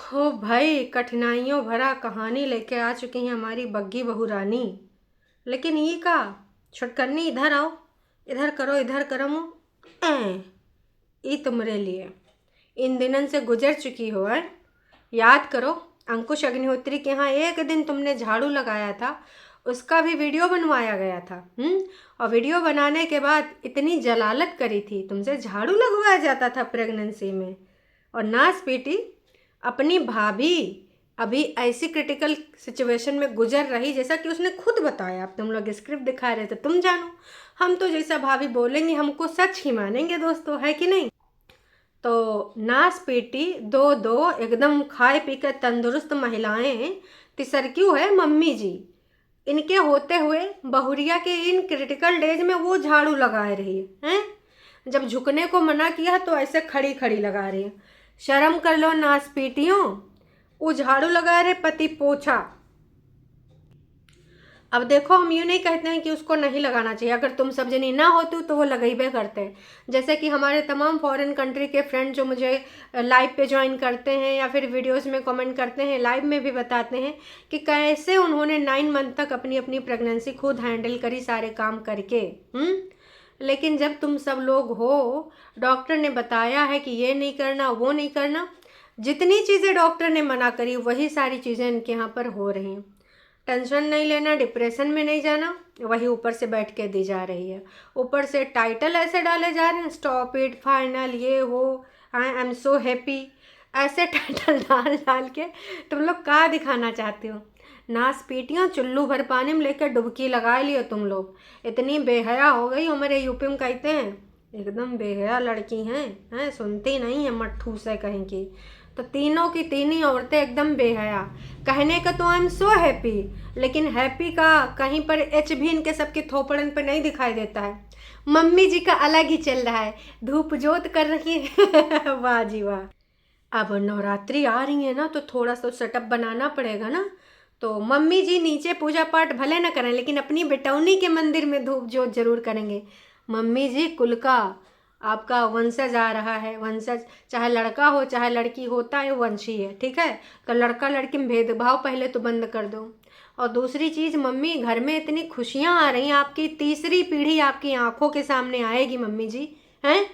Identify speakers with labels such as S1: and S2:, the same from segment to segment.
S1: हो भाई, कठिनाइयों भरा कहानी लेके आ चुकी हैं हमारी बग्गी बहू रानी। लेकिन ये का छुटकन्नी, इधर आओ, इधर करो मुँह ये तुम्हारे लिए इन दिनन से गुजर चुकी हो है। याद करो, अंकुश अग्निहोत्री के यहाँ एक दिन तुमने झाड़ू लगाया था, उसका भी वीडियो बनवाया गया था। और वीडियो बनाने के बाद इतनी जलालत करी थी, तुमसे झाड़ू लगवाया जाता था प्रेगनेंसी में। और नास बेटी, अपनी भाभी अभी ऐसी क्रिटिकल सिचुएशन में गुजर रही, जैसा कि उसने खुद बताया। अब तुम लोग स्क्रिप्ट दिखा रहे थे, तुम जानो। हम तो जैसा भाभी बोलेंगे हमको सच ही मानेंगे दोस्तों, है कि नहीं। तो नास बेटी दो दो एकदम खाए पी कर तंदुरुस्त महिलाएं, तीसर क्यों है मम्मी जी। इनके होते हुए बहुरिया के इन क्रिटिकल डेज में वो झाड़ू लगा रही है। जब झुकने को मना किया तो ऐसे खड़ी खड़ी लगा रही है। शर्म कर लो नास पीटियों। वो झाड़ू लगा रहे पति पोछा। अब देखो, हम यूँ नहीं कहते हैं कि उसको नहीं लगाना चाहिए, अगर तुम सब जनी ना होती तो वो लगेबे करते हैं। जैसे कि हमारे तमाम फॉरेन कंट्री के फ्रेंड जो मुझे लाइव पे ज्वाइन करते हैं या फिर वीडियोस में कमेंट करते हैं, लाइव में भी बताते हैं कि कैसे उन्होंने 9 मंथ तक अपनी अपनी प्रेगनेंसी खुद हैंडल करी, सारे काम करके। लेकिन जब तुम सब लोग हो, डॉक्टर ने बताया है कि ये नहीं करना वो नहीं करना, जितनी चीज़ें डॉक्टर ने मना करी वही सारी चीज़ें इनके यहाँ पर हो रही हैं। टेंशन नहीं लेना, डिप्रेशन में नहीं जाना, वही ऊपर से बैठ के दी जा रही है। ऊपर से टाइटल ऐसे डाले जा रहे हैं, स्टॉप इट, फाइनल, ये वो, आई एम सो हैप्पी, ऐसे टाइटल डाल डाल के तुम लोग क्या दिखाना चाहते हो। नास पीटियाँ चुल्लू भर पानी में लेकर डुबकी लगा लियो तुम लोग। इतनी बेहया हो गई, हमारे यूपी में कहते हैं एकदम बेहया लड़की हैं, सुनती नहीं है मट्ठू से कहीं की। तो तीनों की तीनों औरतें एकदम बेहया। कहने का तो आई एम सो हैप्पी, लेकिन हैप्पी का कहीं पर एच भी इनके सबके थोपड़न पर नहीं दिखाई देता है। मम्मी जी का अलग ही चल रहा है, धूप जोत कर रही है वाह जी वाह। अब नवरात्रि आ रही है ना, तो थोड़ा सा सेटअप बनाना पड़ेगा ना। तो मम्मी जी नीचे पूजा पाठ भले ना करें, लेकिन अपनी बेटौनी के मंदिर में धूप जोत जरूर करेंगे। मम्मी जी, कुल का आपका वंशज आ रहा है, वंशज चाहे लड़का हो चाहे लड़की, होता है वंशी है, ठीक है। तो लड़का लड़की में भेदभाव पहले तो बंद कर दो। और दूसरी चीज़, मम्मी घर में इतनी खुशियाँ आ रही हैं, आपकी तीसरी पीढ़ी आपकी आंखों के सामने आएगी मम्मी जी, हैं।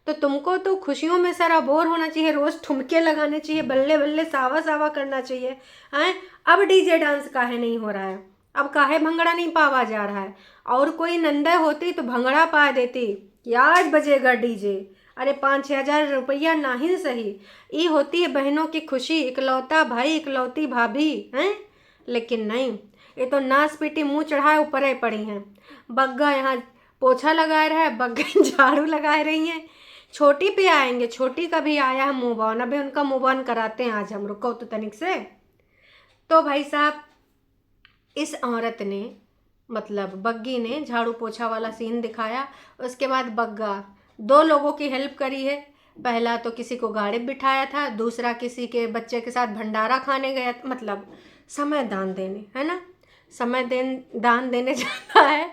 S1: तो तुमको तो खुशियों में सारा बोर होना चाहिए, रोज़ ठुमके लगाने चाहिए, बल्ले बल्ले सावा सावा करना चाहिए, हैं। अब डीजे डांस काहे नहीं हो रहा है, अब काहे भंगड़ा नहीं पावा जा रहा है। और कोई नंदा होती तो भंगड़ा पा देती कि आज बजेगा डीजे। अरे 5-6 हज़ार रुपया ना ही सही, ये होती है बहनों की खुशी, इकलौता भाई इकलौती भाभी, हैं। लेकिन नहीं, ये तो नाच पीटी मुँह चढ़ाए ऊपर ही पड़ी हैं। बग्गा यहाँ पोछा लगा रहा है, बग्गा झाड़ू लगा रही हैं। छोटी पे आएंगे, छोटी का भी आया है मुँह बॉन, अभी उनका मुँह बॉन कराते हैं आज हम, रुको तो तनिक से। तो भाई साहब, इस औरत ने, मतलब बग्गी ने झाड़ू पोछा वाला सीन दिखाया। उसके बाद बग्गा दो लोगों की हेल्प करी है। पहला तो किसी को गाड़ी बिठाया था, दूसरा किसी के बच्चे के साथ भंडारा खाने गया, मतलब समय दान देने, है ना। दान देने जाता है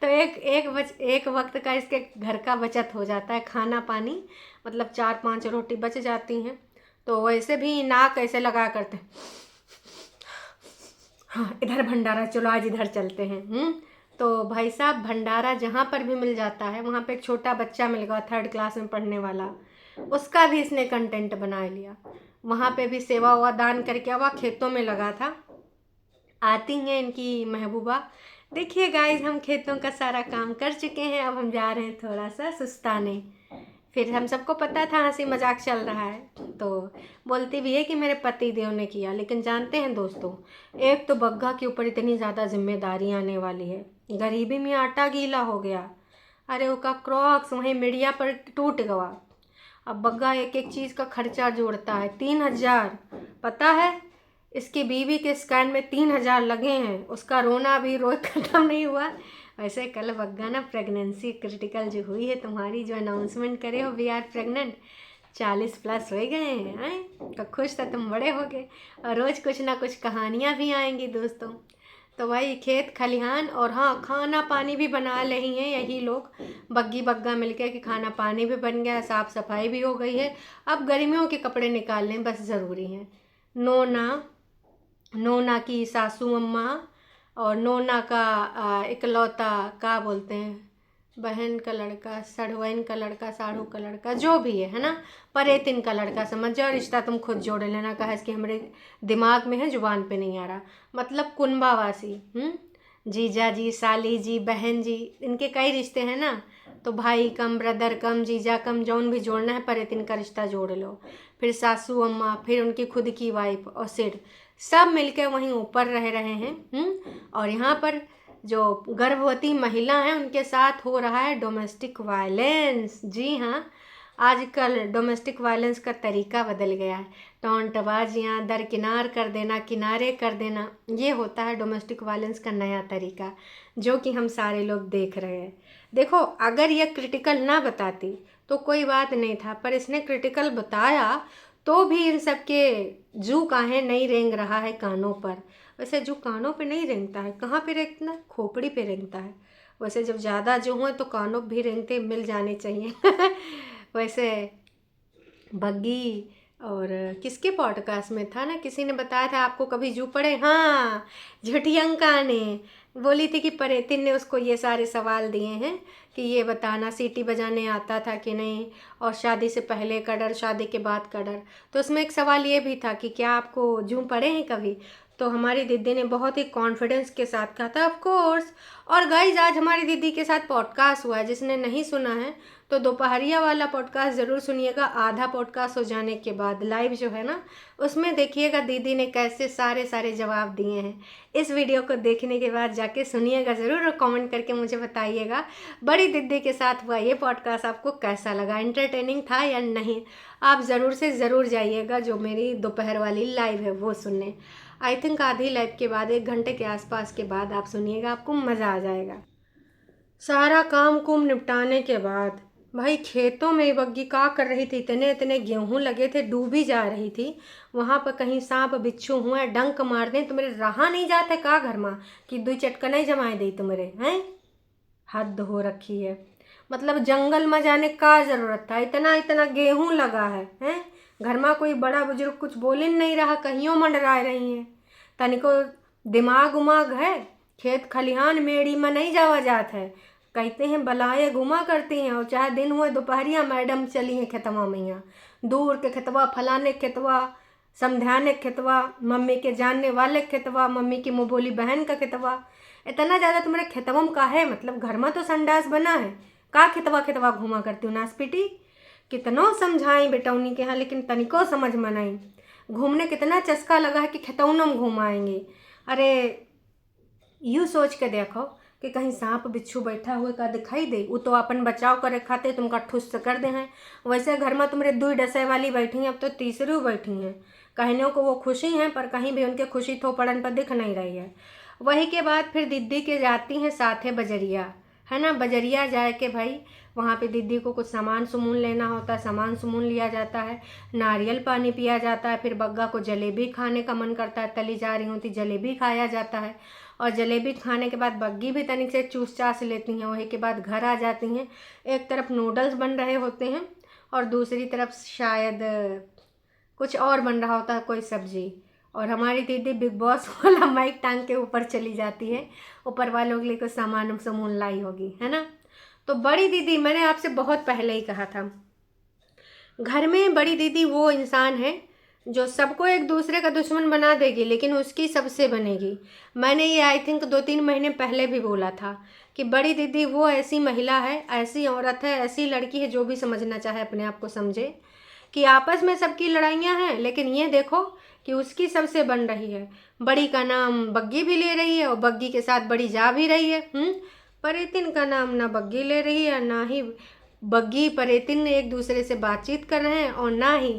S1: तो एक वक्त का इसके घर का बचत हो जाता है, खाना पानी, मतलब 4-5 रोटी बच जाती हैं। तो वैसे भी नाक ऐसे लगा करते, हाँ इधर भंडारा, चलो आज इधर चलते हैं। तो भाई साहब, भंडारा जहाँ पर भी मिल जाता है वहाँ पे एक छोटा बच्चा मिल गया 3rd क्लास में पढ़ने वाला, उसका भी इसने कंटेंट बना लिया। वहाँ पे भी सेवा हुआ, दान करके हुआ, खेतों में लगा था। आती हैं इनकी महबूबा, देखिए गाइस हम खेतों का सारा काम कर चुके हैं, अब हम जा रहे हैं थोड़ा सा सुस्ताने। फिर हम सबको पता था हंसी मजाक चल रहा है, तो बोलती भी है कि मेरे पति देव ने किया। लेकिन जानते हैं दोस्तों, एक तो बग्गा के ऊपर इतनी ज़्यादा जिम्मेदारी आने वाली है, गरीबी में आटा गीला हो गया। अरे उसका क्रॉक्स वहीं मीडिया पर टूट गया। अब बग्गा एक एक चीज़ का खर्चा जोड़ता है, 3,000, पता है इसकी बीवी के स्कैन में 3,000 लगे हैं। उसका रोना भी रोज ख़त्म नहीं हुआ। वैसे कल बग्गा ना प्रेगनेंसी क्रिटिकल जो हुई है तुम्हारी, जो अनाउंसमेंट करे हो वी आर प्रेग्नेंट, 40+ हो गए हैं, तो खुश तो तुम बड़े हो गए। और रोज़ कुछ ना कुछ कहानियाँ भी आएंगी दोस्तों। तो भाई खेत खलिहान, और हाँ खाना पानी भी बना रही हैं यही लोग, बग्गी बग्गा मिलके, कि खाना पानी भी बन गया, साफ़ सफाई भी हो गई है। अब गर्मियों के कपड़े निकालने बस ज़रूरी हैं। नोना, नोना की सासू अम्मा, और नोना का इकलौता क्या बोलते हैं, बहन का लड़का, सड़वैन का लड़का, साढ़ू का लड़का, जो भी है ना, परेतिन का लड़का समझ जाओ। रिश्ता तुम खुद जोड़ लेना, कहा इसके हमारे दिमाग में है, जुबान पे नहीं आ रहा। मतलब कुनबावासी, जीजा जी, साली जी, बहन जी, इनके कई रिश्ते हैं ना। तो भाई कम, ब्रदर कम, जीजा कम, जौन भी जोड़ना है परेतिन का रिश्ता जोड़ लो। फिर सासू अम्मा, फिर उनकी खुद की वाइफ और सिर, सब मिलकर वहीं ऊपर रह रहे हैं। और यहाँ पर जो गर्भवती महिला हैं उनके साथ हो रहा है डोमेस्टिक वायलेंस। जी हाँ, आजकल डोमेस्टिक वायलेंस का तरीका बदल गया है। टोंटबाजियाँ, दरकिनार कर देना, किनारे कर देना, ये होता है डोमेस्टिक वायलेंस का नया तरीका, जो कि हम सारे लोग देख रहे हैं। देखो, अगर ये क्रिटिकल ना बताती तो कोई बात नहीं था, पर इसने क्रिटिकल बताया तो भी इन सब के जू काहे नहीं रेंग रहा है कानों पर। वैसे जू कानों पे नहीं रेंगता है, कहाँ पे रेंगता है, खोपड़ी पे रेंगता है। वैसे जब ज़्यादा जो हुए तो कानों भी रेंगते मिल जाने चाहिए। वैसे बग्गी और किसके पॉडकास्ट में था ना, किसी ने बताया था आपको कभी जू पड़े, हाँ, झुटियंका ने बोली थी कि परेतिन ने उसको ये सारे सवाल दिए हैं कि ये बताना सीटी बजाने आता था कि नहीं, और शादी से पहले का डर, शादी के बाद का डर। तो उसमें एक सवाल ये भी था कि क्या आपको जू पड़े हैं कभी। तो हमारी दीदी ने बहुत ही कॉन्फिडेंस के साथ कहा था ऑफ कोर्स। और गाइज, आज हमारी दीदी के साथ पॉडकास्ट हुआ है, जिसने नहीं सुना है तो दोपहरिया वाला पॉडकास्ट ज़रूर सुनिएगा। आधा पॉडकास्ट हो जाने के बाद लाइव जो है ना, उसमें देखिएगा दीदी ने कैसे सारे सारे जवाब दिए हैं। इस वीडियो को देखने के बाद जाके सुनिएगा ज़रूर, और कमेंट करके मुझे बताइएगा बड़ी दीदी के साथ हुआ ये पॉडकास्ट आपको कैसा लगा, एंटरटेनिंग था या नहीं। आप ज़रूर से ज़रूर जाइएगा जो मेरी दोपहर वाली लाइव है वो सुनने। आई थिंक आधी लाइव के बाद 1 घंटे के आसपास के बाद आप सुनिएगा, आपको मज़ा आ जाएगा। सारा काम कुम निपटाने के बाद भाई खेतों में बग्गी का कर रही थी, इतने इतने गेहूं लगे थे, डूबी जा रही थी। वहाँ पर कहीं सांप बिच्छू हुए, डंक मार दें तुम्हारे रहा नहीं जाते का घर में कि 2 चटका नहीं जमाए दी तुम्हारे हैं। हद हो रखी है। मतलब जंगल में जाने का ज़रूरत था, इतना इतना गेहूं लगा है हैं। घर में कोई बड़ा बुजुर्ग कुछ बोले नहीं रहा, कहियों मंडरा रही हैं। तनिको दिमाग उमाग है, खेत खलिहान मेड़ी में नहीं जावा जात है। कहते हैं बलाएं घुमा करती हैं, और चाहे दिन हुए दोपहरिया मैडम चली हैं खेतवा में, यहाँ दूर के खेतवा, फलाने खेतवा, समझाने खेतवा, मम्मी के जानने वाले खेतवा, मम्मी की मुँह बोली बहन का खेतवा। इतना ज़्यादा तुम्हारे खेतवा में का है, मतलब घर में तो संडास बना है, का खेतवा खेतवा घुमा करती हूँ नासपीटी। कितनों समझाई बेटौनी के यहाँ, लेकिन तनिको समझ में नहीं। घूमने कितना चस्का लगा है कि खेतौनों में घुमाएंगे। अरे यूँ सोच के देखो कि कहीं सांप बिच्छू बैठा हुए का दिखाई दे, वो तो अपन बचाव करे खाते तुमका ठुस कर दे हैं। वैसे घर में तुम्हारे 2 डसे वाली बैठी हैं, अब तो तीसरी बैठी हैं। कहने को वो खुशी हैं, पर कहीं भी उनके खुशी थोपड़न पर दिख नहीं रही है। वही के बाद फिर दीदी के जाती हैं साथे बजरिया, है ना। बजरिया जाए के भाई वहाँ पे दीदी को कुछ सामान सुमून लेना होता है, सामान सुमून लिया जाता है, नारियल पानी पिया जाता है। फिर बग्गा को जलेबी खाने का मन करता है, तली जा रही होती जलेबी खाया जाता है। और जलेबी खाने के बाद बग्गी भी तनिक से चूस चास लेती हैं। वही के बाद घर आ जाती हैं। एक तरफ नूडल्स बन रहे होते हैं और दूसरी तरफ शायद कुछ और बन रहा होता है, कोई सब्जी। और हमारी दीदी बिग बॉस वाला माइक टांग के ऊपर चली जाती है, ऊपर वालों के लिए कुछ सामान सामून लाई होगी, है ना। तो बड़ी दीदी, मैंने आपसे बहुत पहले ही कहा था, घर में बड़ी दीदी वो इंसान है जो सबको एक दूसरे का दुश्मन बना देगी, लेकिन उसकी सबसे बनेगी। मैंने ये आई थिंक 2-3 महीने पहले भी बोला था कि बड़ी दीदी वो ऐसी महिला है, ऐसी औरत है, ऐसी लड़की है, जो भी समझना चाहे अपने आप को समझे कि आपस में सबकी लड़ाइयाँ हैं, लेकिन ये देखो कि उसकी सबसे बन रही है। बड़ी का नाम बग्गी भी ले रही है और बग्गी के साथ बड़ी जा भी रही है। परेतिन का नाम ना बग्गी ले रही है, ना ही बग्गी परेतिन ने एक दूसरे से बातचीत कर रहे हैं, और ना ही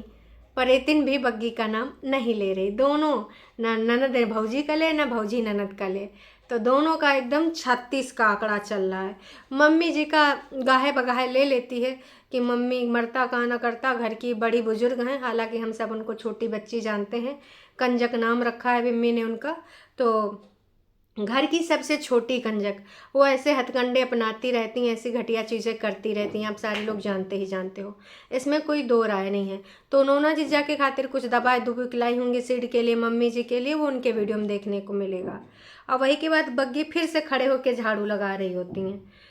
S1: परेतिन भी बग्गी का नाम नहीं ले रही। दोनों, ना ननद भौजी का ले, ना भौजी ननद का ले, तो दोनों का एकदम 36 का आंकड़ा चल रहा है। मम्मी जी का गाहे बगाहे ले लेती है कि मम्मी मरता का ना करता, घर की बड़ी बुजुर्ग हैं, हालांकि हम सब उनको छोटी बच्ची जानते हैं। कंजक नाम रखा है मम्मी ने उनका। तो घर की सबसे छोटी कंजक, वो ऐसे हथकंडे अपनाती रहती हैं, ऐसी घटिया चीज़ें करती रहती हैं, आप सारे लोग जानते ही जानते हो, इसमें कोई दो राय नहीं है। तो नोना जीजा के खातिर कुछ दवाई दुबी खिलाई होंगी सिड के लिए, मम्मी जी के लिए, वो उनके वीडियो में देखने को मिलेगा। और वही के बाद बग्गी फिर से खड़े होकर झाड़ू लगा रही होती हैं।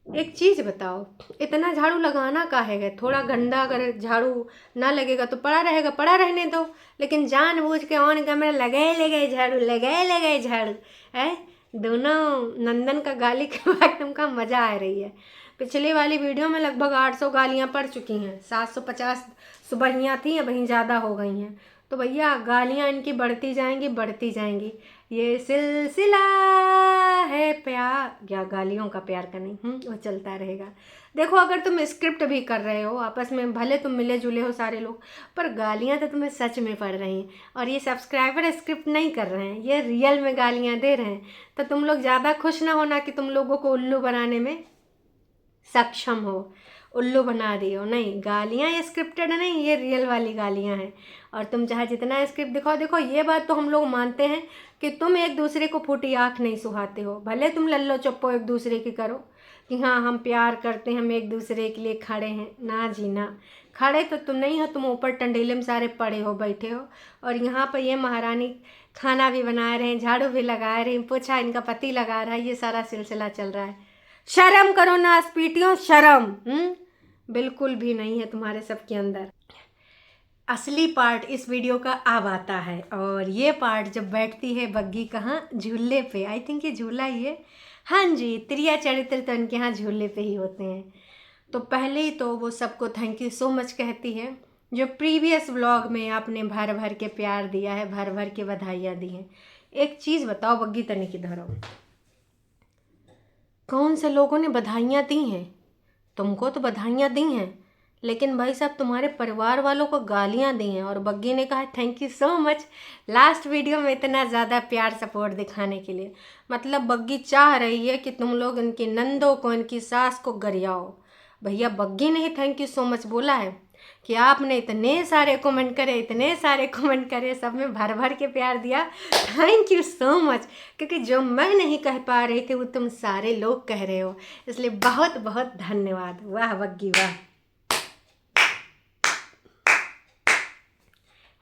S1: एक चीज़ बताओ, इतना झाड़ू लगाना काहे है? थोड़ा गंदा अगर झाड़ू ना लगेगा तो पड़ा रहेगा, पड़ा रहने दो, लेकिन जानबूझ के ऑन कैमरा लगाए लगाए झाड़ू, लगाए लगाए झाड़ू है। दोनों नंदन का गाली के बाद तुमका मज़ा आ रही है। पिछली वाली वीडियो में लगभग 800 गालियाँ पड़ चुकी हैं, 750 सुबहियाँ थी, अब वहीं ज़्यादा हो गई हैं। तो भैया गालियाँ इनकी बढ़ती जाएंगी, बढ़ती जाएंगी। ये सिलसिला है प्यार या गालियों का, प्यार का नहीं, वो चलता रहेगा। देखो, अगर तुम स्क्रिप्ट भी कर रहे हो आपस में, भले तुम मिले जुले हो सारे लोग, पर गालियाँ तो तुम्हें सच में पड़ रही हैं। और ये सब्सक्राइबर स्क्रिप्ट नहीं कर रहे हैं, ये रियल में गालियाँ दे रहे हैं। तो तुम लोग ज़्यादा खुश ना होना कि तुम लोगों को उल्लू बनाने में सक्षम हो, उल्लू बना दी हो। नहीं, गालियाँ ये स्क्रिप्टेड नहीं, ये रियल वाली गालियाँ हैं। और तुम चाहे जितना स्क्रिप्ट दिखाओ, देखो ये बात तो हम लोग मानते हैं कि तुम एक दूसरे को फूटी आँख नहीं सुहाते हो। भले तुम लल्लो चप्पो एक दूसरे की करो कि हाँ हम प्यार करते हैं, हम एक दूसरे के लिए खड़े हैं, ना जी ना। खड़े तो तुम नहीं हो, तुम ऊपर टंडीले में सारे पड़े हो, बैठे हो। और यहाँ पर ये महारानी खाना भी बना रहे हैं, झाड़ू भी लगा रही हैं, पोछा इनका पति लगा रहा है, ये सारा सिलसिला चल रहा है। शर्म करो ना स्पीटियों, शर्म बिल्कुल भी नहीं है तुम्हारे सबके अंदर। असली पार्ट इस वीडियो का अब आता है, और ये पार्ट जब बैठती है बग्गी कहाँ, झूले पे। आई थिंक ये झूला ही है, हाँ जी, त्रिया चरित्र तो इनके यहाँ झूले पे ही होते हैं। तो पहले ही तो वो सबको थैंक यू सो मच कहती है, जो प्रीवियस व्लॉग में आपने भर भर के प्यार दिया है, भर भर के बधाइयाँ दी हैं। एक चीज़ बताओ बग्गी, तनी की धरो, कौन से लोगों ने बधाइयाँ दी हैं? तुमको तो बधाइयाँ दी हैं, लेकिन भाई साहब तुम्हारे परिवार वालों को गालियाँ दी हैं। और बग्गी ने कहा thank you so much last video में इतना ज़्यादा प्यार सपोर्ट दिखाने के लिए। मतलब बग्गी चाह रही है कि तुम लोग इनकी नंदों को, इनकी सास को गरियाओ। भैया बग्गी ने ही थैंक यू सो मच बोला है कि आपने इतने सारे कमेंट करे, इतने सारे कमेंट करे, सब में भर भर के प्यार दिया, थैंक यू सो मच। क्योंकि जो मैं नहीं कह पा रही थी वो तुम सारे लोग कह रहे हो, इसलिए बहुत बहुत धन्यवाद। वाह बग्गी वाह,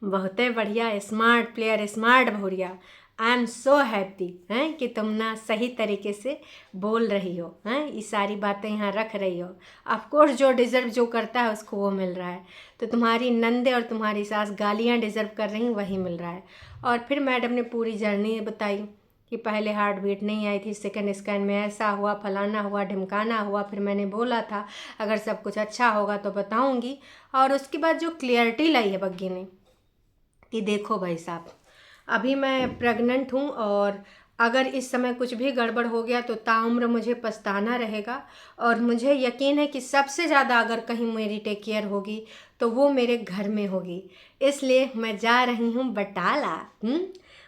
S1: बहुत बढ़िया, smart player, smart Bhauriya. I am so happy हैं कि तुम ना सही तरीके से बोल रही हो, हैं ये सारी बातें यहाँ रख रही हो। ऑफकोर्स जो डिज़र्व जो करता है उसको वो मिल रहा है। तो तुम्हारी नंदे और तुम्हारी सास गालियाँ डिज़र्व कर रही हैं, वही मिल रहा है। और फिर मैडम ने पूरी जर्नी बताई कि पहले हार्ट बीट नहीं आई थी, सेकंड स्कैन में ऐसा हुआ, फलाना हुआ, ढिमकाना हुआ, फिर मैंने बोला था अगर सब कुछ अच्छा होगा तो बताऊँगी। और उसके बाद जो क्लियरिटी लाई है बग्गी ने कि देखो भाई साहब, अभी मैं प्रेग्नेंट हूँ, और अगर इस समय कुछ भी गड़बड़ हो गया तो ताउम्र मुझे पछताना रहेगा। और मुझे यकीन है कि सबसे ज़्यादा अगर कहीं मेरी टेक केयर होगी तो वो मेरे घर में होगी। इसलिए मैं जा रही हूँ बटाला,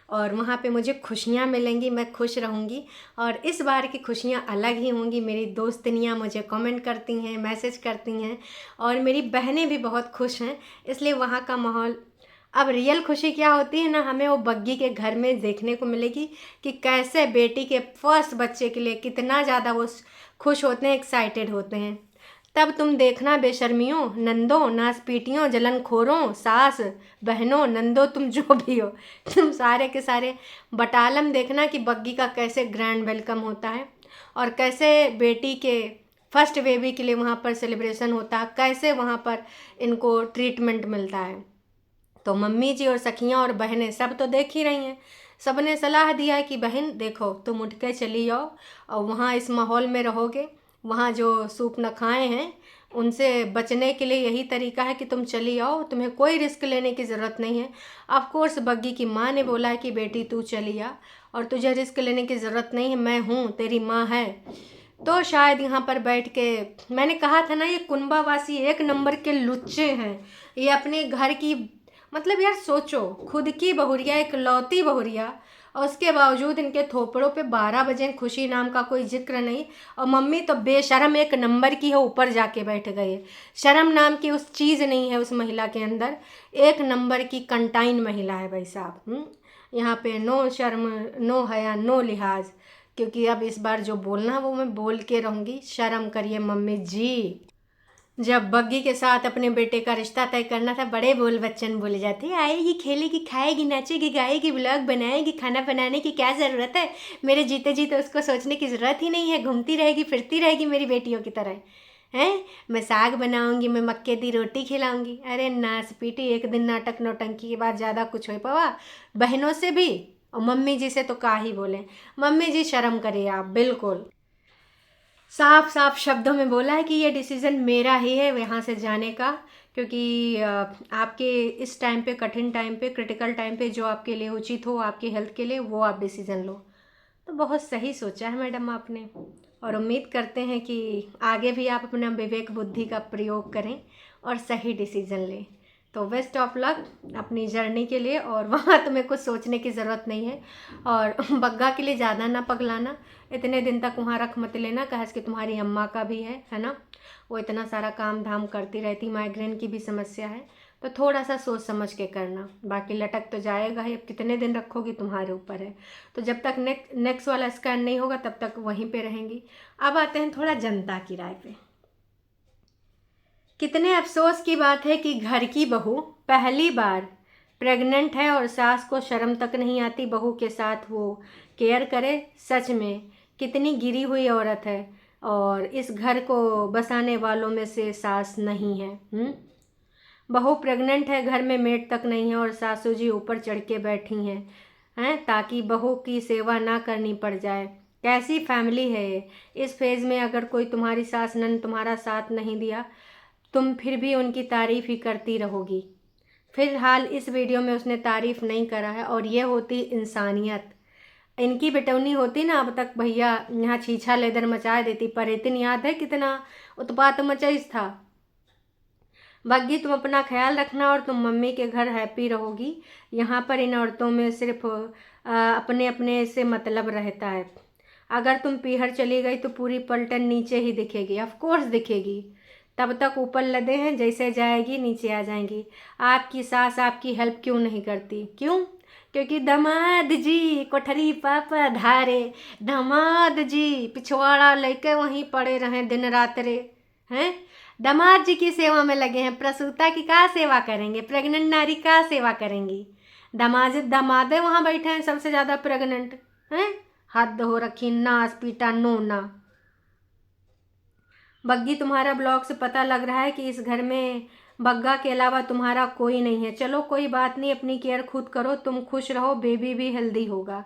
S1: और वहाँ पे मुझे खुशियाँ मिलेंगी, मैं खुश रहूँगी। और इस बार की खुशियाँ अलग ही होंगी। मेरी दोस्तनियाँ मुझे कमेंट करती हैं, मैसेज करती हैं, और मेरी बहनें भी बहुत खुश हैं। इसलिए वहाँ का माहौल, अब रियल खुशी क्या होती है ना, हमें वो बग्गी के घर में देखने को मिलेगी कि कैसे बेटी के फर्स्ट बच्चे के लिए कितना ज़्यादा वो खुश होते हैं, एक्साइटेड होते हैं। तब तुम देखना बेशर्मियों, नंदों, नासपीटियों, जलनखोरों, सास बहनों, नंदों, तुम जो भी हो, तुम सारे के सारे बटालम देखना कि बग्गी का कैसे ग्रैंड वेलकम होता है, और कैसे बेटी के फर्स्ट बेबी के लिए वहाँ पर सेलिब्रेशन होता है, कैसे वहाँ पर इनको ट्रीटमेंट मिलता है। तो मम्मी जी और सखियाँ और बहनें सब तो देख ही रही हैं। सब ने सलाह दिया है कि बहन देखो, तुम उठ के चली जाओ, और वहाँ इस माहौल में रहोगे, वहाँ जो सूप न खाए हैं उनसे बचने के लिए यही तरीका है कि तुम चली आओ, तुम्हें कोई रिस्क लेने की ज़रूरत नहीं है। ऑफ कोर्स बग्गी की माँ ने बोला है कि बेटी तू चली आ, और तुझे रिस्क लेने की ज़रूरत नहीं है, मैं हूँ, तेरी माँ है। तो शायद यहाँ पर बैठ के, मैंने कहा था ना ये कुंभावासी एक नंबर के लुच्चे हैं। ये अपने घर की, मतलब यार सोचो, खुद की बहुरिया, एक लौती बहुरिया, और उसके बावजूद इनके थोपड़ों पे 12 बजे खुशी नाम का कोई जिक्र नहीं। और मम्मी तो बेशरम एक नंबर की है, ऊपर जाके बैठ गई है। शर्म नाम की उस चीज़ नहीं है उस महिला के अंदर, एक नंबर की कंटाइन महिला है भाई साहब। यहाँ पे नो शर्म, नो हया, नो लिहाज, क्योंकि अब इस बार जो बोलना है वो मैं बोल के रहूँगी। शर्म करिए मम्मी जी। जब बग्गी के साथ अपने बेटे का रिश्ता तय करना था, बड़े बोल बच्चन बोले जाते, आएगी, खेलेगी, खाएगी, नाचेगी, गाएगी, ब्लॉग बनाएगी, खाना बनाने की क्या ज़रूरत है, मेरे जीते जी तो उसको सोचने की ज़रूरत ही नहीं है, घूमती रहेगी, फिरती रहेगी मेरी बेटियों की तरह। हैं, मैं साग बनाऊंगी, मैं मक्के दी रोटी खिलाऊंगी। अरे नास पीटी, एक दिन नाटक नौटंकी के बाद ज़्यादा कुछ हो पावा बहनों से भी, और मम्मी जी से तो का ही बोले। मम्मी जी शर्म करिए आप, बिल्कुल साफ साफ शब्दों में बोला है कि ये डिसीज़न मेरा ही है यहाँ से जाने का, क्योंकि आपके इस टाइम पे, कठिन टाइम पे, क्रिटिकल टाइम पे जो आपके लिए उचित हो, आपकी हेल्थ के लिए, वो आप डिसीज़न लो। तो बहुत सही सोचा है मैडम आपने, और उम्मीद करते हैं कि आगे भी आप अपना विवेक बुद्धि का प्रयोग करें और सही डिसीज़न लें। तो बेस्ट ऑफ लक अपनी जर्नी के लिए, और वहाँ तुम्हें कुछ सोचने की ज़रूरत नहीं है। और बग्गा के लिए ज़्यादा ना पगलाना, इतने दिन तक वहाँ रख मत लेना, कहे कि तुम्हारी अम्मा का भी है ना, वो इतना सारा काम धाम करती रहती, माइग्रेन की भी समस्या है, तो थोड़ा सा सोच समझ के करना। बाकी लटक तो जाएगा ही, अब कितने दिन रखोगी तुम्हारे ऊपर है। तो जब तक नेक्स्ट वाला स्कैन नहीं होगा तब तक वहीं पे रहेंगी। अब आते हैं थोड़ा जनता की राय पे। कितने अफसोस की बात है कि घर की बहू पहली बार प्रेग्नेंट है और सास को शर्म तक नहीं आती बहू के साथ वो केयर करे। सच में कितनी गिरी हुई औरत है, और इस घर को बसाने वालों में से सास नहीं है। बहू प्रेग्नेंट है, घर में मेड तक नहीं है, और सासू जी ऊपर चढ़ के बैठी हैं ताकि बहू की सेवा ना करनी पड़ जाए। कैसी फैमिली है ये। इस फेज़ में अगर कोई तुम्हारी सास नंद तुम्हारा साथ नहीं दिया, तुम फिर भी उनकी तारीफ़ ही करती रहोगी। फिलहाल इस वीडियो में उसने तारीफ़ नहीं करा है, और ये होती इंसानियत। इनकी बेटौनी होती ना, अब तक भैया यहाँ छीछा लेदर मचा देती। पर इतनी याद है कितना उत्पात मचाइस था। बग्गी, तुम अपना ख्याल रखना, और तुम मम्मी के घर हैप्पी रहोगी। यहाँ पर इन औरतों में सिर्फ अपने अपने से मतलब रहता है। अगर तुम पीहर चली गई तो पूरी पलटन नीचे ही दिखेगी, ऑफ कोर्स दिखेगी। तब तक ऊपर लदे हैं, जैसे जाएगी नीचे आ जाएंगी। आपकी सास आपकी हेल्प क्यों नहीं करती? क्यों? क्योंकि दामाद जी कोठरी पापा धारे, दामाद जी पिछवाड़ा लेके वहीं पड़े रहें दिन रात रे। हैं, दामाद जी की सेवा में लगे हैं। प्रसूता की क्या सेवा करेंगे? प्रेग्नेंट नारी का सेवा करेंगी? दामादे वहाँ बैठे हैं सबसे ज़्यादा प्रेग्नेंट हैं। हद हो रखी, नास पीटा नोना। बग्गी, तुम्हारा ब्लॉग से पता लग रहा है कि इस घर में बग्गा के अलावा तुम्हारा कोई नहीं है। चलो कोई बात नहीं, अपनी केयर खुद करो, तुम खुश रहो, बेबी भी हेल्दी होगा।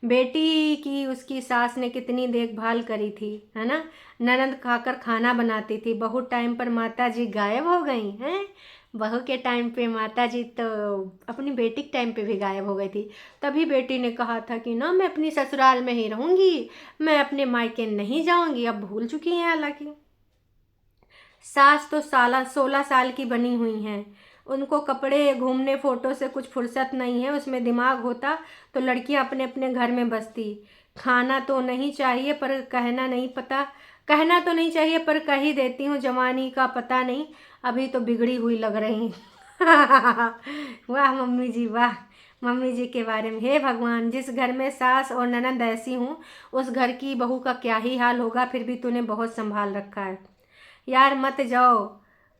S1: बेटी की उसकी सास ने कितनी देखभाल करी थी, है ना। ननद खाकर खाना बनाती थी। बहुत टाइम पर माता जी गायब हो गई हैं। बहू के टाइम पे माता जी तो अपनी बेटी के टाइम पे भी गायब हो गई थी। तभी बेटी ने कहा था कि ना मैं अपनी ससुराल में ही रहूँगी, मैं अपने मायके नहीं जाऊँगी। अब भूल चुकी हैं हालांकि। सास तो 16 साल की बनी हुई हैं। उनको कपड़े, घूमने, फ़ोटो से कुछ फुर्सत नहीं है। उसमें दिमाग होता तो लड़कियां अपने अपने घर में बसती। खाना तो नहीं चाहिए पर कहना नहीं पता, कहना तो नहीं चाहिए पर कह ही देती हूँ, जवानी का पता नहीं, अभी तो बिगड़ी हुई लग रही। वाह मम्मी जी वाह। मम्मी जी के बारे में, हे भगवान, जिस घर में सास और ननद ऐसी हूँ उस घर की बहू का क्या ही हाल होगा। फिर भी तूने बहुत संभाल रखा है यार। मत जाओ,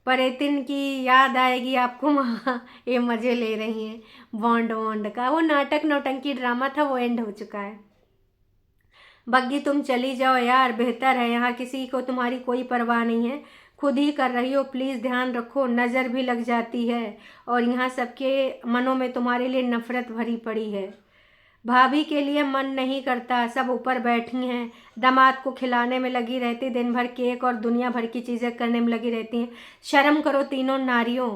S1: परेतिन की याद आएगी आपको वहाँ। ये मज़े ले रही हैं बॉन्ड वॉन्ड का। वो नाटक नौटंकी ड्रामा था, वो एंड हो चुका है। बग्गी, तुम चली जाओ यार, बेहतर है। यहाँ किसी को तुम्हारी कोई परवाह नहीं है, खुद ही कर रही हो। प्लीज़ ध्यान रखो, नज़र भी लग जाती है, और यहाँ सबके मनों में तुम्हारे लिए नफ़रत भरी पड़ी है। भाभी के लिए मन नहीं करता, सब ऊपर बैठी हैं, दामाद को खिलाने में लगी रहती, दिन भर केक और दुनिया भर की चीज़ें करने में लगी रहती हैं। शर्म करो तीनों नारियों।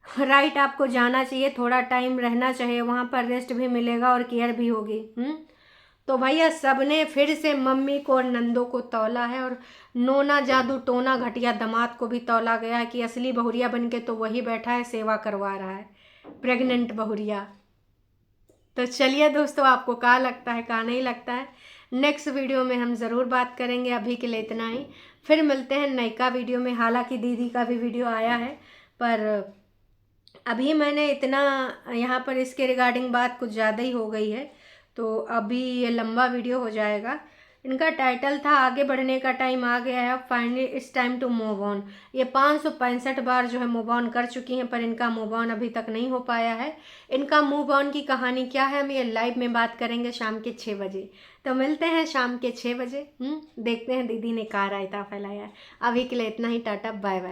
S1: राइट, आपको जाना चाहिए, थोड़ा टाइम रहना चाहिए वहाँ पर, रेस्ट भी मिलेगा और केयर भी होगी। तो भैया सबने फिर से मम्मी को और नंदों को तौला है, और नोना जादू टोना घटिया दामाद को भी तौला गया है कि असली बहुरिया बन के तो वही बैठा है, सेवा करवा रहा है, प्रेग्नेंट बहुरिया। तो चलिए दोस्तों, आपको क्या लगता है क्या नहीं लगता है, नेक्स्ट वीडियो में हम ज़रूर बात करेंगे। अभी के लिए इतना ही, फिर मिलते हैं नयका वीडियो में। हालांकि दीदी का भी वीडियो आया है, पर अभी मैंने इतना यहाँ पर इसके रिगार्डिंग बात कुछ ज़्यादा ही हो गई है, तो अभी ये लंबा वीडियो हो जाएगा। इनका टाइटल था आगे बढ़ने का टाइम आ गया है, finally it's time to move on. ये 565 बार जो है मूव ऑन कर चुकी हैं, पर इनका मूव ऑन अभी तक नहीं हो पाया है। इनका मूव ऑन की कहानी क्या है, हम ये लाइव में बात करेंगे शाम के 6 बजे। तो मिलते हैं शाम के 6 बजे। देखते हैं दीदी ने कहाँ रायता फैलाया है। अभी के लिए इतना ही, टाटा बाय बाय।